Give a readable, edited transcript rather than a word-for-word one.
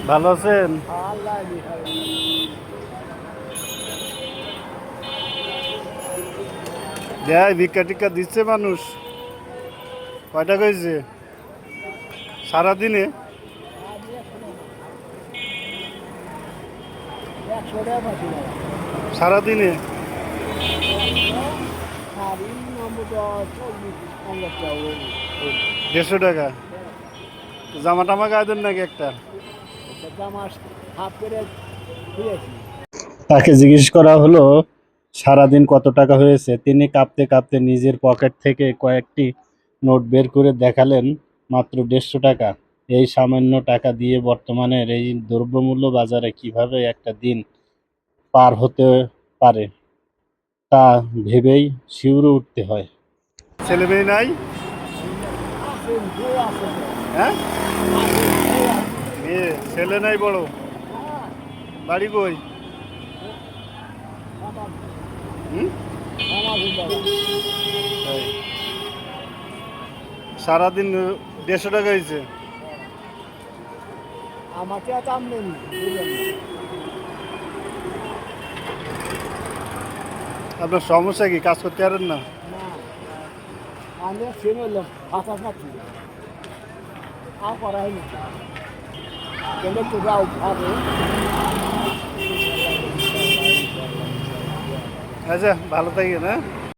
ভালো আছেন? দেয় ভিক্ষা টিক্ষা দিচ্ছে মানুষ? কয়টা কইছে সারাদিনে? সারাদিনে 150 টাকা? জামা টামা গায়ে দেন নাকি একটা? তাকে জিজ্ঞেস করা হলো সারাদিন কত টাকা হয়েছে। তিনি কাঁপতে কাঁপতে নিজের পকেট থেকে কয়েকটি নোট বের করে দেখালেন, মাত্র 150 টাকা। এই সামান্য টাকা দিয়ে বর্তমানের এই দ্রব্যমূল্য বাজারে কিভাবে একটা দিন পার হতে পারে তা ভেবেই শিউরে উঠতে হয়। ছেলে মেয়ে নাই? হ্যাঁ, মেয়ে ছেলে নাই বড়? বাড়ি কই? হুম? তাই। সারাদিন 150 টাকা হয়েছে। আমাকে এত আমদানি আপনার সমস্যা কি? কাজ করতে পারেন না? না, আমি ফেন হলাম হাতাশ নাকি আর করা হয়নি কেন তো যাও ভাবে আচ্ছা, ভালো থাকেন। হ্যাঁ।